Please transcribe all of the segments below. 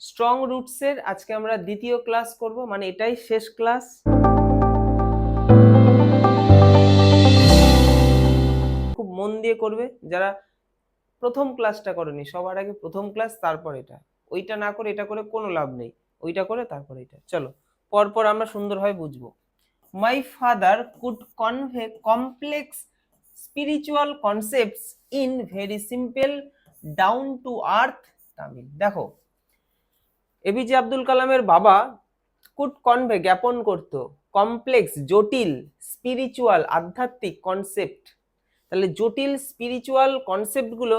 Strong রুটসের আজকে আমরা দ্বিতীয় ক্লাস করব, মানে এটাই শেষ ক্লাস। খুব মন দিয়ে করবে যারা প্রথম ক্লাসটা করেনি, সবার আগে প্রথম ক্লাস, তারপর এটা। ওইটা না করে এটা করে কোনো লাভ নেই, ওইটা করে তারপর এটা। চলো পরপর আমরা সুন্দরভাবে বুঝবো। My father could convey complex spiritual concepts in very simple down to earth Tamil. দেখো, এপিজে আব্দুল কালামের বাবা কুড কনভে জ্ঞাপন করত, কমপ্লেক্স জটিল, স্পিরিচুয়াল আধ্যাত্মিক কনসেপ্ট। তাহলে জটিল স্পিরিচুয়াল কনসেপ্ট গুলো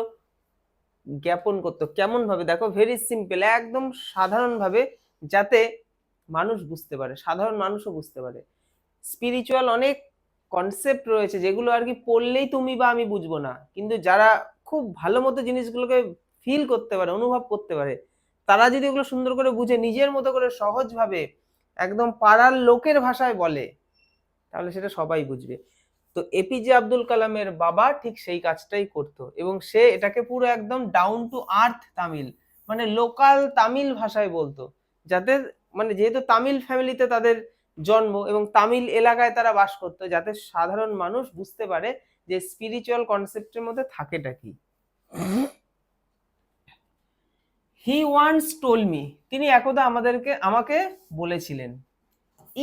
জ্ঞাপন করতো কেমন ভাবে? দেখো, ভেরি সিম্পল, একদম সাধারণ ভাবে, যাতে মানুষ বুঝতে পারে, সাধারণ মানুষও বুঝতে পারে। স্পিরিচুয়াল অনেক কনসেপ্ট রয়েছে যেগুলো আর কি পড়লেই তুমি বা আমি বুঝবো না, কিন্তু যারা খুব ভালো মতো জিনিসগুলোকে ফিল করতে পারে, অনুভব করতে পারে, তারা যদি এগুলো সুন্দর করে বুঝে নিজের মতো করে সহজভাবে একদম পাড়ার লোকের ভাষায় বলে, তাহলে সেটা সবাই বুঝবে। তো এপিজে আব্দুল কালামের বাবা ঠিক সেই কাজটাই করতো, এবং সে এটাকে পুরো একদম ডাউন টু আর্থ তামিল, মানে লোকাল তামিল ভাষায় বলতো, যাতে মানে যেহেতু তামিল ফ্যামিলিতে তাদের জন্ম এবং তামিল এলাকায় তারা বাস করতো, যাতে সাধারণ মানুষ বুঝতে পারে যে স্পিরিচুয়াল কনসেপ্টের মধ্যে থাকেটা কি। হি ওয়ান্স টোল মি, তিনি একদা আমাকে বলেছিলেন,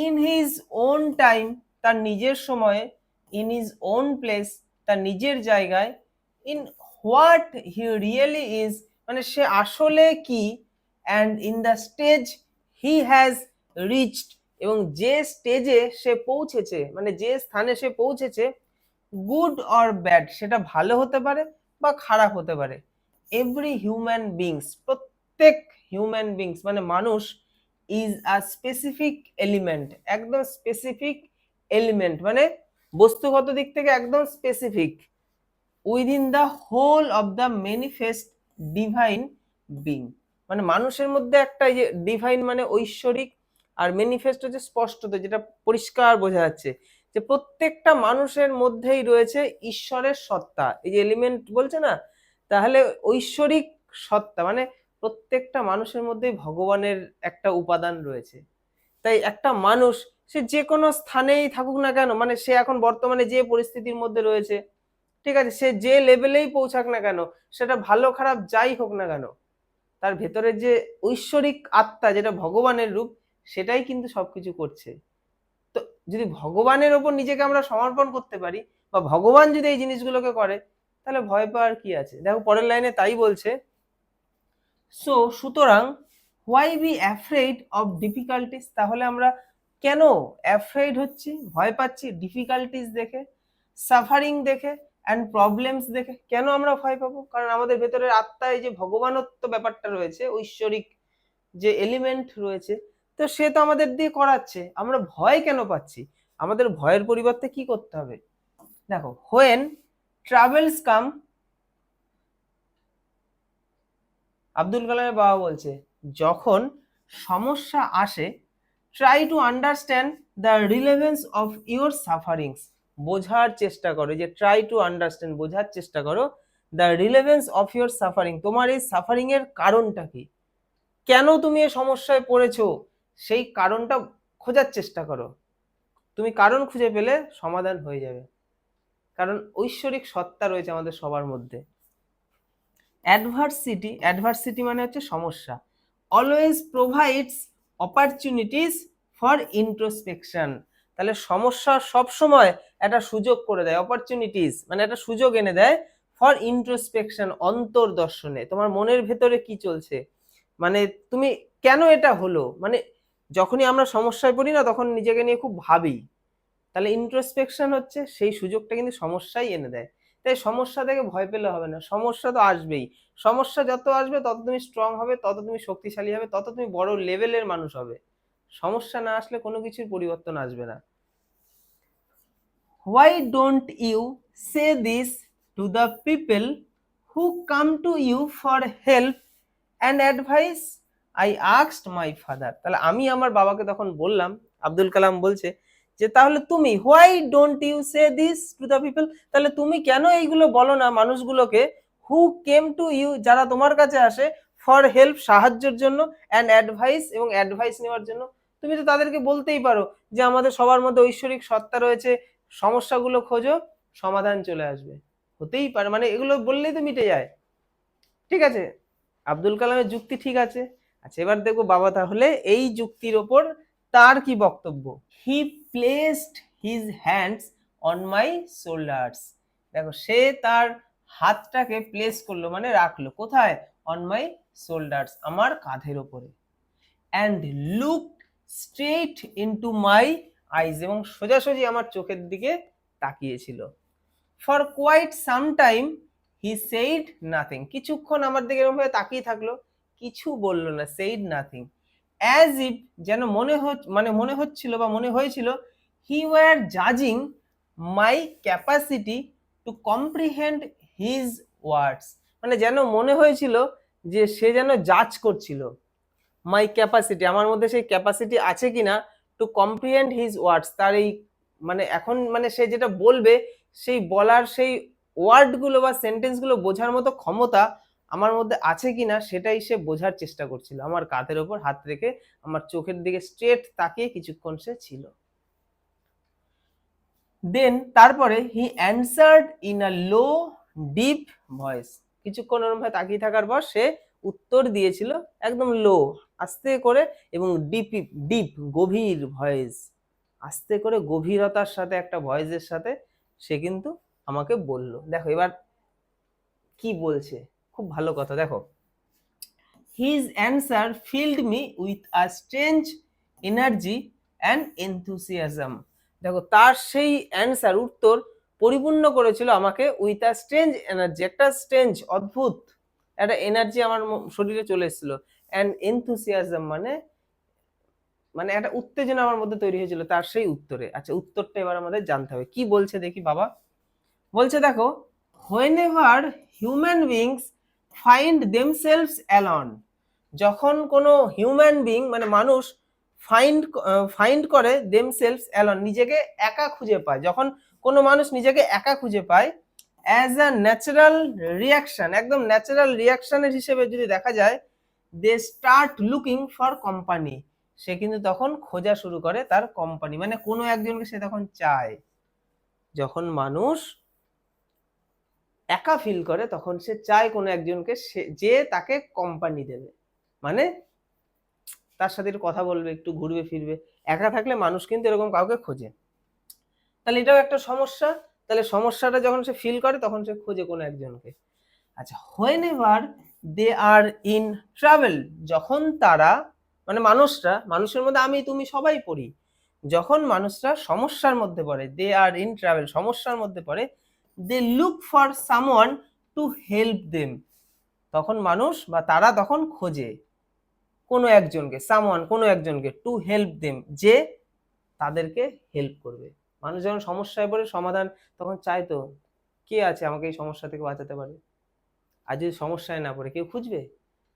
ইন হিজ ওন টাইম, তার নিজের সময়ে, ইন হিজ ওন প্লেস, তার নিজের জায়গায়, in what he really is, মানে সে আসলে কি, and in the stage he has reached, এবং যে স্টেজে সে পৌঁছেছে, মানে যে স্থানে সে পৌঁছেছে, গুড অর ব্যাড, সেটা ভালো হতে পারে বা খারাপ হতে পারে। এভরি হিউম্যান বিংস, প্রত্যেক হিউম্যান বিংস মানে মানুষ, ইজ আ স্পেসিফিক এলিমেন্ট, একদম স্পেসিফিক এলিমেন্ট, মানে বস্তুগত দিক থেকে একদম specific, within the whole of the manifest divine being, মানে মানুষের মধ্যে একটা, এই যে ডিভাইন মানে ঐশ্বরিক, আর ম্যানিফেস্ট হচ্ছে স্পষ্টত, যেটা পরিষ্কার বোঝা যাচ্ছে যে প্রত্যেকটা মানুষের মধ্যেই রয়েছে ঈশ্বরের সত্তা। এই যে এলিমেন্ট বলছে না, তাহলে ঐশ্বরিক সত্তা মানে প্রত্যেকটা মানুষের মধ্যেই ভগবানের একটা উপাদান রয়েছে। তাই একটা মানুষ সে যে কোনো স্থানেই থাকুক না কেন, মানে সে এখন বর্তমানে যে পরিস্থিতির মধ্যে রয়েছে, ঠিক আছে, সে যে লেভেলেই পৌঁছাক না কেন, সেটা ভালো খারাপ যাই হোক না কেন, তার ভেতরের যে ঐশ্বরিক আত্মা, যেটা ভগবানের রূপ, সেটাই কিন্তু সবকিছু করছে। তো যদি ভগবানের ওপর নিজেকে আমরা সমর্পণ করতে পারি, বা ভগবান যদি এই জিনিসগুলোকে করে, তাহলে ভয় পাওয়ার কি আছে? দেখো পরের লাইনে তাই বলছে, সো সুতরাং, why be afraid of difficulties, তাহলে আমরা কেন অ্যাফ্রেড হচ্ছি, ভয় পাচ্ছি, ডিফিকাল্টিস দেখে, সাফারিং দেখে, অ্যান্ড প্রবলেমস দেখে। কেন আমরা ভয় পাবো? কারণ আমাদের ভেতরের আত্মায় যে ভগবানত্ব ব্যাপারটা রয়েছে, ঐশ্বরিক যে এলিমেন্ট রয়েছে, তো সে তো আমাদের দিয়ে করাচ্ছে, আমরা ভয় কেন পাচ্ছি? আমাদের ভয়ের পরিবর্তে কি করতে হবে? দেখো, হোয়েন ট্রাভেলস কাম, আব্দুল কালামের বাবা বলছে, যখন সমস্যা আসে, try to understand the relevance of your sufferings, বোঝার চেষ্টা করো, যে ট্রাই টু আন্ডারস্ট্যান্ড, বোঝার চেষ্টা করো, the relevance of your suffering, তোমার এই সাফারিং এর কারণটা কি, কেন তুমি এই সমস্যায় পড়েছো, সেই কারণটা খোঁজার চেষ্টা করো। তুমি কারণ খুঁজে পেলে সমাধান হয়ে যাবে, কারণ ঐশ্বরিক সত্তা রয়েছে আমাদের সবার মধ্যে। অ্যাডভার্সিটি, অ্যাডভার্সিটি মানে হচ্ছে সমস্যা, always provides opportunities for introspection, তাহলে সমস্যা সব সময় একটা সুযোগ করে দেয়, অপরচুনিটিস মানে একটা সুযোগ এনে দেয়, ফর ইন্ট্রোস্পেকশন, অন্তর্দর্শনে, তোমার মনের ভেতরে কি চলছে, মানে তুমি কেন এটা হলো, মানে যখনই আমরা সমস্যায় পড়ি না, তখন নিজেকে নিয়ে খুব ভাবি, তাহলে ইন্ট্রোস্পেকশন হচ্ছে সেই সুযোগটা, কিন্তু সমস্যাই এনে দেয়। তাই সমস্যা থেকে ভয় পেলে হবে না, সমস্যা তো আসবেই, সমস্যা যত আসবে তত তুমি স্ট্রং হবে, তত তুমি শক্তিশালী হবে, তত তুমি বড় লেভেলের মানুষ হবে। সমস্যা না আসলে কোনো কিছুর পরিবর্তন আসবে না। Why don't you say this to the people who come to you for help and advice, I asked my father, তাহলে আমি আমার বাবাকে তখন বললাম, আব্দুল কালাম বলছে যে তাহলে তুমি, why don't you say this to the people, তাহলে তুমি কেন এইগুলো বলো না মানুষগুলোকে, হু কেম টু ইউ, যারা তোমার কাছে আসে, ফর হেল্প সাহায্যের জন্য, অ্যান্ড অ্যাডভাইস এবং অ্যাডভাইস নেওয়ার জন্য। তুমি তো তাদেরকে বলতেই পারো যে আমাদের সবার মধ্যে ঐশ্বরিক সত্তা রয়েছে, সমস্যাগুলো খোঁজো, সমাধান চলে আসবে। হতেই পারে, মানে এগুলো বললেই তো মিটে যায়। ঠিক আছে, আব্দুল কালামের যুক্তি ঠিক আছে। আচ্ছা, এবার দেখবো বাবা তাহলে এই যুক্তির ওপর তার কি বক্তব্য। He placed his hands on my shoulders. দেখো, সে তার হাতটাকে প্লেস করলো মানে রাখলো কোথায়, অন মাই শোল্ডার্স, আমার কাঁধের ওপরে, and looked straight into my eyes, এবং সোজাসুজি আমার চোখের দিকে তাকিয়েছিল। For quite some time he said nothing, কিছুক্ষণ আমার দিকে এরকম ভাবে তাকিয়ে থাকলো, কিছু বললো না, সেইড নাথিং, অ্যাজ ইফ, যেন মনে হচ্ছিল বা মনে হয়েছিল, হি ওয়ার জাজিং my capacity to comprehend his words, মানে যেন মনে হয়েছিল যে সে যেন জাজ করছিল মাই ক্যাপাসিটি, আমার মধ্যে সেই ক্যাপাসিটি আছে কিনা, টু কম্প্রিহেন্ড হিজ ওয়ার্ডস, তার এই মানে এখন মানে সে যেটা বলবে সেই বলার সেই ওয়ার্ডগুলো বা সেন্টেন্সগুলো বোঝার মতো ক্ষমতা আমার মধ্যে আছে কিনা, সেটাই সে বোঝার চেষ্টা করছিল। আমার কাঁধের ওপর হাত রেখে আমার চোখের দিকে স্ট্রেট তাকিয়ে কিছুক্ষণ সে ছিল। দেন তারপরে he answered in a low deep voice, কিছুক্ষণ ওরম ভাবে তাকিয়ে থাকার পর সে উত্তর দিয়েছিল একদম লো, আস্তে করে, এবং ডিপ ডিপ গভীর ভয়েস, আস্তে করে গভীরতার সাথে একটা ভয়েসের সাথে সে কিন্তু আমাকে বলল। দেখো এবার কি বলছে, খুব ভালো কথা। দেখো, his answer filled me with a strange energy and enthusiasm. দেখো, তার সেই অ্যান্সার উত্তর পরিপূর্ণ করেছিল আমাকে উইথ আ স্ট্রেঞ্জ এনার্জি, একটা স্ট্রেঞ্জ অদ্ভুত একটা এনার্জি আমার শরীরে চলে এসেছিল, অ্যান্ড এনথুসিয়াজম মানে মানে একটা উত্তেজনা আমার মধ্যে তৈরি হয়েছিল তার সেই উত্তরে। আচ্ছা, উত্তরটা এবার আমাদের জানতে হবে, কি বলছে দেখি বাবা। বলছে দেখো, whenever human beings find themselves alone, যখন কোনো হিউম্যান বিং মানে মানুষ ফাইন্ড করে themselves alone, নিজেকে একা খুঁজে পায়, যখন কোনো মানুষ নিজেকে একা খুঁজে পায়, অ্যাজ আ ন্যাচারাল রিয়াকশন, একদম ন্যাচারাল রিয়াকশনের হিসেবে যদি দেখা যায়, they start looking for company, সে কিন্তু তখন খোঁজা শুরু করে তার কোম্পানি, মানে কোনো একজনকে সে তখন চায়। যখন মানুষ একা ফিল করে তখন সে চায় কোনো একজনকে যে তাকে কোম্পানি দেবে, মানে তার সাথে একটু কথা বলবে, একটু ঘুরবে ফিরবে। একা থাকলে মানুষ কিন্তু এরকম কাউকে খোঁজে। তাহলে এটাও একটা সমস্যা, তাহলে সমস্যাটা যখন সে ফিল করে তখন সে খোঁজে কোনো একজনকে। আচ্ছা, হোয়েনেভার দে আর ইন ট্রাভেল, যখন তারা মানে মানুষের মধ্যে আমি তুমি সবাই পড়ি, যখন মানুষরা সমস্যার মধ্যে পড়ে, দে আর ইন ট্রাভেল, সমস্যার মধ্যে পড়ে, they look for someone to help them, তখন মানুষ বা তারা তখন খোঁজে কোনো একজনকে, সামওয়ান কোনো একজনকে, টু হেল্প দেম, যে তাদেরকে হেল্প করবে। মানুষ যখন সমস্যায় পড়ে সমাধান তখন চায় তো কে আছে আমাকে এই সমস্যা থেকে বাঁচাতে পারে। আর যদি সমস্যায় না পড়ে কেউ খুঁজবে?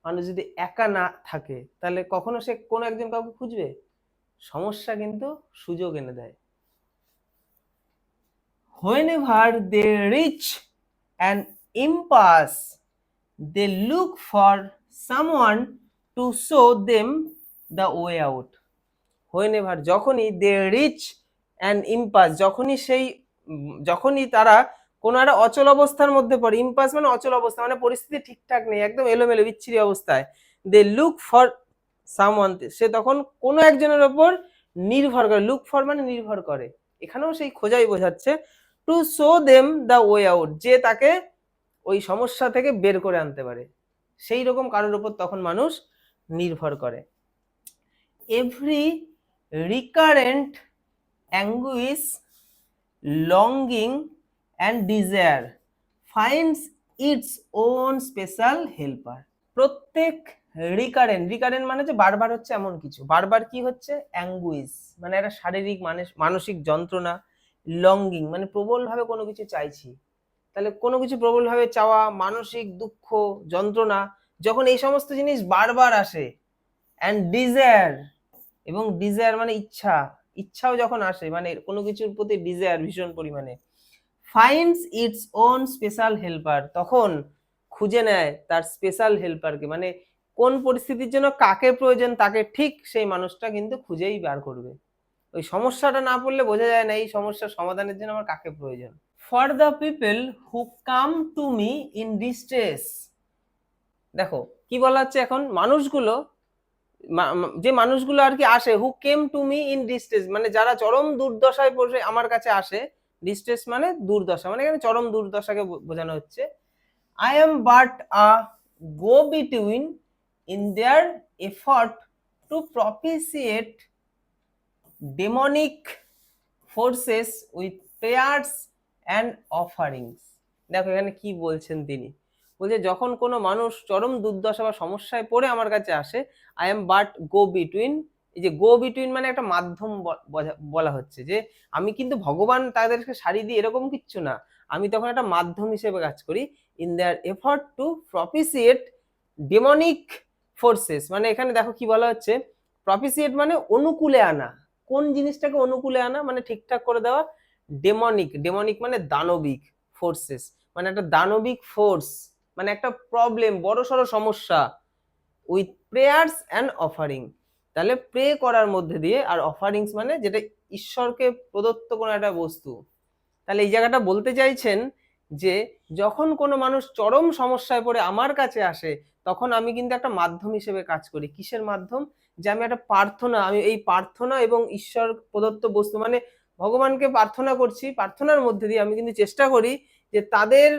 মানুষ যদি একা না থাকে তাহলে কখনো সে কোনো একজন কাউকে খুঁজবে? সমস্যা কিন্তু সুযোগ এনে দেয়। Whenever they reach an impasse, they look for someone to show them the way out. Whenever, যখনই they reach an impasse, যখনই তারা কোনো একটা অচল অবস্থার মধ্যে পড়ে, ইম্পাস মানে অচল অবস্থা, মানে পরিস্থিতি ঠিকঠাক নেই, একদম এলোমেলো বিচ্ছিরি অবস্থায়, দে লুক ফর সামওয়ান, সে তখন কোনো একজনের ওপর নির্ভর করে, লুক ফর মানে নির্ভর করে, এখানেও সেই খোঁজাই বোঝাচ্ছে, to show them the way out, যে তাকে ওই সমস্যা থেকে বের করে আনতে পারে, সেই রকম কারোর উপর তখন মানুষ নির্ভর করে। Every recurrent anguish, longing and desire finds its own special helper. প্রত্যেক রিকারেন্ট মানে যে বারবার হচ্ছে এমন কিছু, বারবার কি হচ্ছে, অ্যাঙ্গুইশ মানে একটা শারীরিক মানসিক যন্ত্রণা, লঙ্গিং মানে প্রবল ভাবে কোনো কিছু চাইছি, তাহলে কোনো কিছু প্রবল ভাবে চাওয়া, মানসিক দুঃখ যন্ত্রণা, যখন এই সমস্ত জিনিস বারবার আসে, অ্যান্ড ডিজায়ার, এবং ডিজায়ার মানে ইচ্ছাও যখন আসে, মানে কোনো কিছুর প্রতি ডিজায়ার ভীষণ পরিমাণে, finds its own special helper, তখন খুঁজে নেয় তার স্পেশাল হেল্পারকে, মানে কোন পরিস্থিতির জন্য কাকে প্রয়োজন তাকে ঠিক সেই মানুষটা কিন্তু খুঁজেই বার করবে। ওই সমস্যাটা না পড়লে বোঝা যায় না এই সমস্যার সমাধানের জন্য আমার কাকে প্রয়োজন। For the people who come to me in distress, দেখো কি বলা হচ্ছে এখন, মানুষগুলো যে মানুষগুলো আর কি আসে, who came to me in distress, মানে যারা চরম দুর্দশায় পড়ে আমার কাছে আসে, ডিস্ট্রেস মানে দুর্দশা, মানে এখানে চরম দুর্দশাকে বোঝানো হচ্ছে। I am but a go between in their effort to propitiate demonic forces with prayers and offerings. দেখো এখানে কি বলছেন তিনি, বলছে যখন কোনো মানুষ চরম দুর্দশা বা সমস্যায় পড়ে আমার কাছে আসে, I am but go between, এই যে গো বিটুইন মানে একটা মাধ্যম বলা হচ্ছে, যে আমি কিন্তু ভগবান তাদেরকে সারি দিই এরকম কিচ্ছু না, আমি তখন একটা মাধ্যম হিসেবে কাজ করি। In their effort to propitiate demonic forces, মানে এখানে দেখো কি বলা হচ্ছে, প্রপিসিয়েট মানে অনুকূলে আনা, কোন জিনিসটাকে অনুকূলে আনা মানে ঠিকঠাক করে দেওয়া, ডেমনিক, ডেমনিক মানে দানবিক, ফোর্সেস মানে একটা দানবিক ফোর্স, মানে একটা প্রবলেম, বড়সড় সমস্যা, উইথ প্রেয়ার্স অ্যান্ড অফারিং, তাহলে প্রে করার মধ্যে দিয়ে, আর অফারিংস মানে যেটা ঈশ্বরকে প্রদত্ত কোনো একটা বস্তু। তাহলে এই জায়গাটা বলতে চাইছেন যে যখন কোনো মানুষ চরম সমস্যায় পড়ে আমার কাছে আসে, তখন আমি কিন্তু একটা মাধ্যম হিসেবে কাজ করি। কিসের মাধ্যম? যে আমি একটা প্রার্থনা, আমি এই প্রার্থনা এবং ঈশ্বর প্রদত্ত বস্তু মানে ভগবানকে প্রার্থনা করছি, প্রার্থনার মধ্যে দিয়ে আমি কিন্তু চেষ্টা করি যে তাদের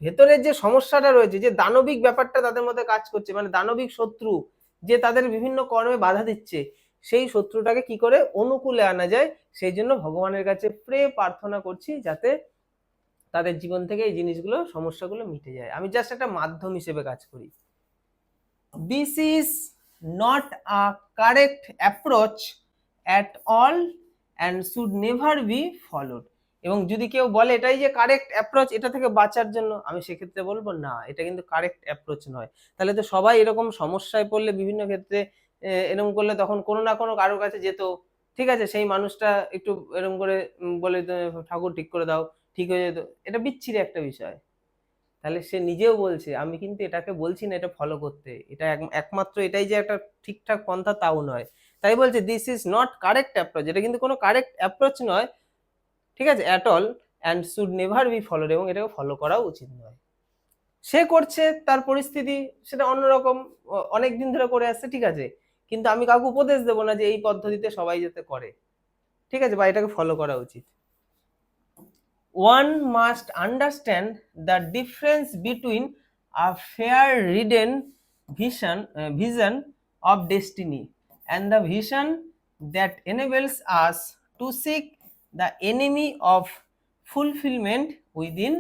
ভেতরের যে সমস্যাটা রয়েছে, যে দানবিক ব্যাপারটা তাদের মধ্যে কাজ করছে, মানে দানবিক শত্রু যে তাদের বিভিন্ন কর্মে বাধা দিচ্ছে, সেই শত্রুটাকে কি করে অনুকূলে আনা যায়, সেই জন্য ভগবানের কাছে প্রার্থনা করছি যাতে তাদের জীবন থেকে এই জিনিসগুলো, সমস্যাগুলো মিটে যায়। আমি জাস্ট একটা মাধ্যম হিসেবে কাজ করি। This is not a correct approach at all and should never be followed. এবং যদি কেউ বলে এটাই যে কারেক্ট অ্যাপ্রোচ এটা থেকে বাঁচার জন্য, আমি সেক্ষেত্রে বলবো না, এটা কিন্তু কারেক্ট অ্যাপ্রোচ নয়। তাহলে তো সবাই এরকম সমস্যায় পড়লে বিভিন্ন ক্ষেত্রে এরকম করলে তখন কোনো না কোনো কারোর কাছে যেত, ঠিক আছে, সেই মানুষটা একটু এরকম করে বলে ঠাকুর ঠিক করে দাও, ঠিক হয়ে যেত, এটা বিচ্ছিরি একটা বিষয়। তাহলে সে নিজেও বলছে আমি কিন্তু এটাকে বলছি না এটা ফলো করতে, এটা একমাত্র এটাই যে একটা ঠিকঠাক পন্থা তাও নয়। তাই বলছে this is not correct approach, এটা কিন্তু কোনো কারেক্ট অ্যাপ্রোচ নয়, ঠিক আছে, at all, and should never be followed, এবং এটাকে ফলো করাও উচিত নয়। সে করছে, তার পরিস্থিতি সেটা অন্যরকম, অনেক দিন ধরে করে আসছে, ঠিক আছে, কিন্তু আমি কাউকে উপদেশ দেবো না যে এই পদ্ধতিতে সবাই যাতে করে, ঠিক আছে, বা এটাকে ফলো করা উচিত। One must understand the difference between a fair ridden vision of destiny and the vision that enables us to seek the enemy of fulfillment within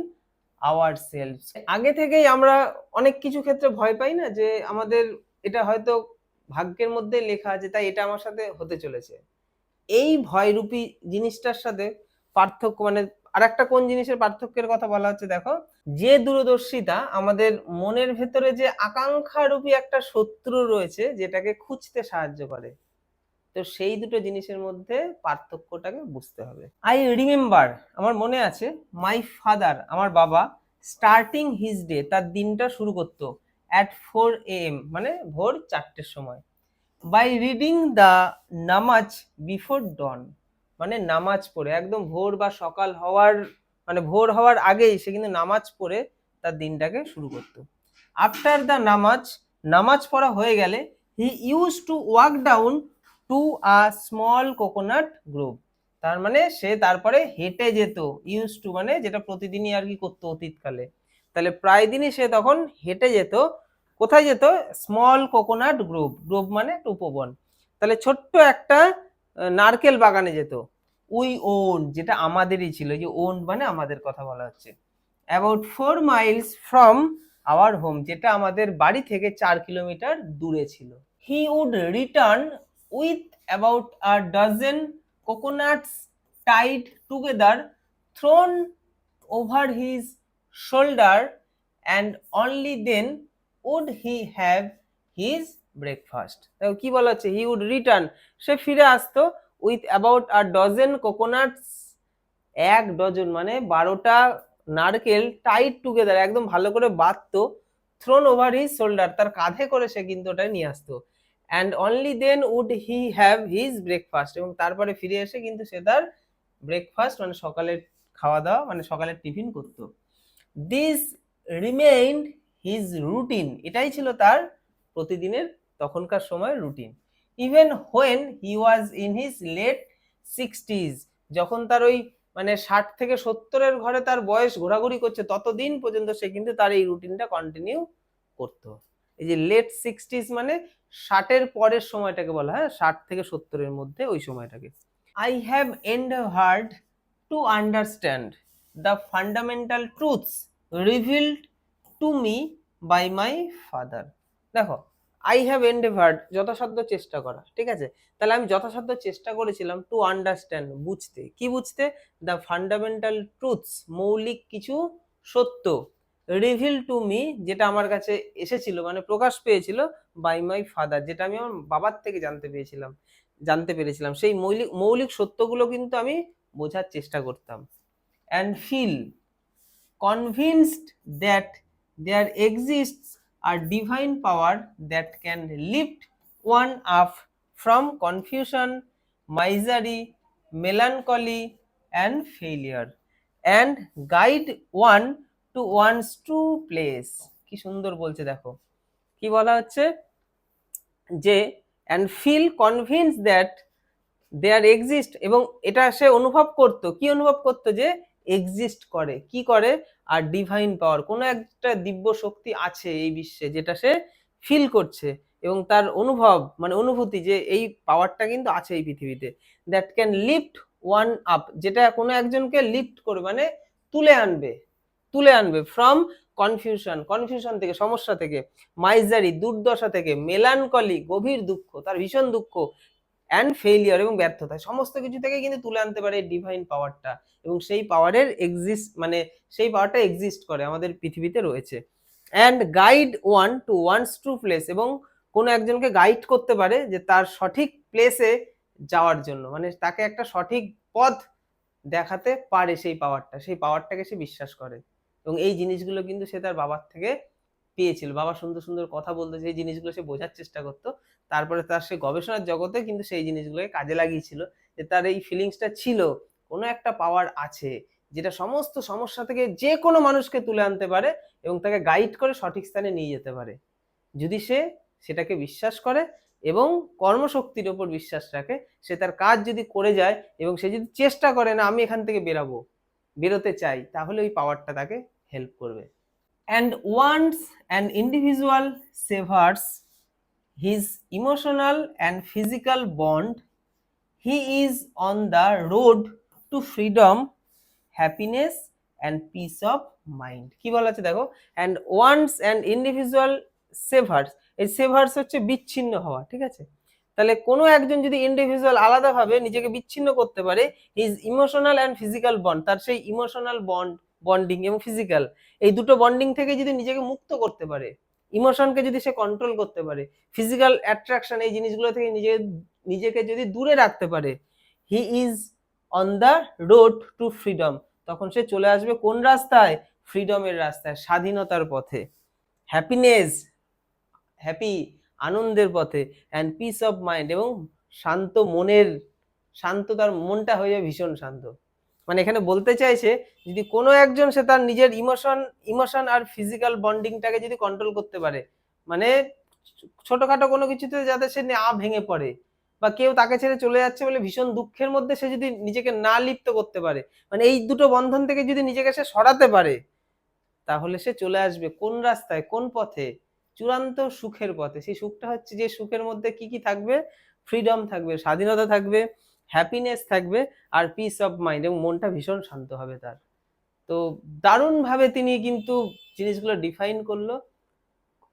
ourselves. আগে থেকেই আমরা অনেক কিছু ক্ষেত্রে ভয় পাই না, যে আমাদের এটা হয়তো ভাগ্যের মধ্যে লেখা আছে তাই এটা আমার সাথে হতে চলেছে, এই ভয়রূপী জিনিসটার সাথে পার্থক্য, মানে আর একটা কোন জিনিসের পার্থক্যের কথা বলা হচ্ছে, দেখো যে দূরদর্শিতা, আমাদের মনের ভেতরে যে আকাঙ্ক্ষা রূপী একটা শত্রু রয়েছে যেটাকে খুঁজতে সাহায্য করে, তো সেই দুটো জিনিসের মধ্যে পার্থক্যটাকে বুঝতে হবে। আই রিমেম্বার, আমার মনে আছে, মাই ফাদার, আমার বাবা, স্টার্টিং হিজ ডে, তার দিনটা শুরু করতো অ্যাট 4 AM, মানে ভোর 4টের সময়, বাই রিডিং দ্য নামাজ বিফোর ডন, মানে নামাজ পড়ে একদম ভোর বা সকাল হওয়ার, মানে ভোর হওয়ার আগেই সে কিন্তু নামাজ পড়ে তার দিনটাকে শুরু করতো। আফটার দ্য নামাজ পড়া হয়ে গেলে he use to walk down to a small coconut Grove, তার মানে সে তারপরে হেঁটে যেত, ইউজ টু মানে যেটা প্রতিদিনই আর কি করতো অতীতকালে, তাহলে প্রায় দিনই সে তখন হেঁটে যেত, কোথায় যেত, স্মল কোকোনাট গ্রোভ, গ্রোভ মানে একটা উপবন, তাহলে ছোট্ট একটা নারকেল বাগানে যেত। উই ওন, যেটা আমাদেরই ছিল, যে ওন মানে আমাদের কথা বলা হচ্ছে, about 4 miles from our home, যেটা আমাদের বাড়ি থেকে 4 কিলোমিটার দূরে ছিল। He would return with about a dozen coconuts tied together, thrown over his shoulder, and only then would he have his breakfast. কি বলা হচ্ছে, হি উড রিটার্ন, সে ফিরে আসতো, with about a dozen coconuts, 1 dozen মানে 12টা নারকেল, tight together একদম ভালো করে বাঁধতো, থ্রোন ওভার হিজ শোল্ডার, তার কাঁধে করে সে কিন্তু ওটা নিয়ে আসতো। And only then would he have his breakfast, এবং তারপরে ফিরে এসে কিন্তু সে তার ব্রেকফাস্ট মানে সকালের খাওয়া দাওয়া মানে সকালের টিফিন করতো। দিস রিমেইন্ড হিজ রুটিন, এটাই ছিল তার প্রতিদিনের তখনকার সময় routine. Even when he was in his late 60s, যখন তার ওই মানে 60 থেকে 70-এর ঘরে তার বয়স ঘোরাঘুরি করছে, ততদিন পর্যন্ত সে কিন্তু তার এই রুটিনটা কন্টিনিউ করতো। এই যে লেট 60s মানে 60-এর পরের সময়টাকে বলা হয়, 60 থেকে 70-এর মধ্যে ওই সময়টাকে। I have endeavored to understand the fundamental truths revealed to me by my father. দেখো, আই হ্যাভ এন্ডেভার্ড যথাসাধ্য চেষ্টা করা, ঠিক আছে? তাহলে আমি যথাসাধ্য চেষ্টা করেছিলাম টু আন্ডারস্ট্যান্ড, বুঝতে। কি বুঝতে? দ্য ফান্ডামেন্টাল ট্রুথস, মৌলিক কিছু সত্য, রিভিল টু মি, যেটা আমার কাছে এসেছিল মানে প্রকাশ পেয়েছিল, বাই মাই ফাদার, যেটা আমি আমার বাবার থেকে জানতে পেরেছিলাম। সেই মৌলিক সত্যগুলো কিন্তু আমি বোঝার চেষ্টা করতাম। And feel convinced that there exists a divine power that can lift one up from confusion, misery, melancholy, and failure, and guide one to one's true place. কি সুন্দর বলছে, দেখো কি বলা হচ্ছে যে and feel convinced that there exist, এবং এটা সে অনুভব করতো। কি অনুভব করতো? যে এক্সিস্ট করে, কি করে? আর ডিভাইন পাওয়ার, কোনো একটা দিব্য শক্তি আছে এই বিশ্বে, যেটা সে ফিল করছে, এবং তার অনুভব মানে অনুভূতি যে এই পাওয়ারটা কিন্তু আছে এই পৃথিবীতে। That can lift one up, যেটা কোনো একজনকে লিফট করবে মানে তুলে আনবে ফ্রম কনফিউশন থেকে, সমস্যা থেকে, মাইজারি দুর্দশা থেকে, মেলানকলি গভীর দুঃখ, তার ভীষণ দুঃখ, অ্যান্ড ফেইলিয়ার এবং ব্যর্থতা, সমস্ত কিছু থেকে কিন্তু তুলে আনতে পারে এই ডিভাইন পাওয়ারটা। এবং সেই পাওয়ারের সেই পাওয়ারটা এক্সিস্ট করে, আমাদের পৃথিবীতে রয়েছে। And guide one to one's true place, এবং কোনো একজনকে গাইড করতে পারে যে তার সঠিক প্লেসে যাওয়ার জন্য, মানে তাকে একটা সঠিক পথ দেখাতে পারে সেই পাওয়ারটাকে সে বিশ্বাস করে। এবং এই জিনিসগুলো কিন্তু সে তার বাবার থেকে পেয়েছিল। বাবা সুন্দর সুন্দর কথা বলতো, সেই জিনিসগুলো সে বোঝার চেষ্টা করতো। তারপরে তার সে গবেষণার জগতে কিন্তু সেই জিনিসগুলোকে কাজে লাগিয়েছিল, যে তার এই ফিলিংসটা ছিল কোনো একটা পাওয়ার আছে যেটা সমস্ত সমস্যা থেকে যে কোনো মানুষকে তুলে আনতে পারে এবং তাকে গাইড করে সঠিক স্থানে নিয়ে যেতে পারে, যদি সে সেটাকে বিশ্বাস করে এবং কর্মশক্তির ওপর বিশ্বাস রাখে। সে তার কাজ যদি করে যায় এবং সে যদি চেষ্টা করে না আমি এখান থেকে বেরোতে চাই, তাহলে ওই পাওয়ারটা তাকে হেল্প করবে। And once an individual severs his emotional and physical bond, he is on the road to freedom, happiness and peace of mind. কি বলা আছে দেখো, and once an individual severs, এই severs হচ্ছে বিচ্ছিন্ন হওয়া, ঠিক আছে? তাহলে কোনো একজন যদি ইন্ডিভিজুয়াল আলাদাভাবে নিজেকে বিচ্ছিন্ন করতে পারে, his emotional and physical bond, তার সেই ইমোশনাল বন্ডিং এবং ফিজিক্যাল, এই দুটো বন্ডিং থেকে যদি নিজেকে মুক্ত করতে পারে, ইমোশনকে যদি সে কন্ট্রোল করতে পারে, ফিজিক্যাল অ্যাট্রাকশন এই জিনিসগুলো থেকে নিজেকে যদি দূরে রাখতে পারে, he is on the road two freedom, তখন সে চলে আসবে কোন রাস্তায়? ফ্রিডমের রাস্তায়, স্বাধীনতার পথে। হ্যাপিনেস, হ্যাপি আনন্দের পথে, অ্যান্ড পিস অফ মাইন্ড, এবং শান্ত তার মনটা হয়ে যাবে ভীষণ শান্ত। মানে এখানে বলতে চাইছে যদি কোনো একজন সে তার নিজের ইমোশন আর ফিজিক্যাল বন্ডিংটাকে যদি কন্ট্রোল করতে পারে, মানে ছোটখাটো কোনো কিছুতে যাতে সে না ভেঙে পড়ে, বা কেউ তাকে ছেড়ে চলে যাচ্ছে বলে ভীষণ দুঃখের মধ্যে সে যদি নিজেকে না লিপ্ত করতে পারে, মানে এই দুটো বন্ধন থেকে যদি নিজেকে সে সরাতে পারে, তাহলে সে চলে আসবে কোন রাস্তায়, কোন পথে? চূড়ান্ত সুখের পথে। সেই সুখটা হচ্ছে যে সুখের মধ্যে কি কি থাকবে? ফ্রিডম থাকবে, স্বাধীনতা থাকবে, হ্যাপিনেস থাকবে, আর পিস অফ মাইন্ড, এবং মনটা ভীষণ শান্ত হবে তার। তো দারুণভাবে তিনি কিন্তু জিনিসগুলো ডিফাইন করলো।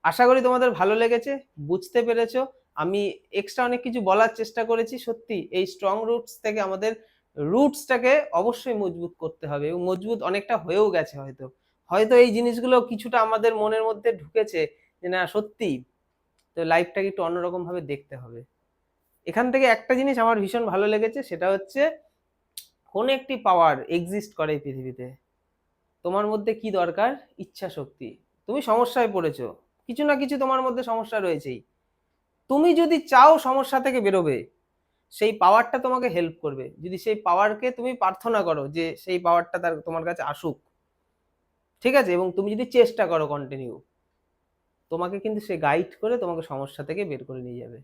আশা করি তোমাদের ভালো লেগেছে, বুঝতে পেরেছো। আমি এক্সট্রা অনেক কিছু বলার চেষ্টা করেছি। সত্যি এই স্ট্রং রুটস থেকে আমাদের রুটসটাকে অবশ্যই মজবুত করতে হবে, এবং মজবুত অনেকটা হয়েও গেছে। হয়তো এই জিনিসগুলো কিছুটা আমাদের মনের মধ্যে ঢুকেছে যে না সত্যি, তো লাইফটাকে একটু অন্যরকম ভাবে দেখতে হবে। এখান থেকে একটা জিনিস আমার ভীষণ ভালো লেগেছে, সেটা হচ্ছে কোন একটি পাওয়ার এক্সিস্ট করে এই পৃথিবীতে। তোমার মধ্যে কি দরকার? ইচ্ছা শক্তি। তুমি সমস্যায় পড়েছো, কিছু না কিছু তোমার মধ্যে সমস্যা রয়েছেই। তুমি যদি চাও সমস্যা থেকে বেরোবে, সেই পাওয়ারটা তোমাকে হেল্প করবে। যদি সেই পাওয়ারকে তুমি প্রার্থনা করো যে সেই পাওয়ারটা তার তোমার কাছে আসুক, ঠিক আছে, এবং তুমি যদি চেষ্টা করো কন্টিনিউ, তোমাকে কিন্তু সে গাইড করে তোমাকে সমস্যা থেকে বের করে নিয়ে যাবে।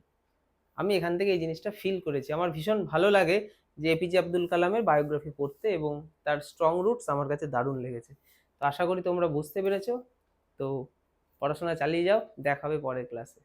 আমি এখান থেকে এই জিনিসটা ফিল করেছি। আমার ভীষণ ভালো লাগে যে এপিজে আব্দুল কালামের বায়োগ্রাফি পড়তে, এবং তার স্ট্রং রুটস আমার কাছে দারুণ লেগেছে। তো আশা করি তোমরা বুঝতে পেরেছো। তো পড়াশোনা চালিয়ে যাও, দেখা হবে পরের ক্লাসে।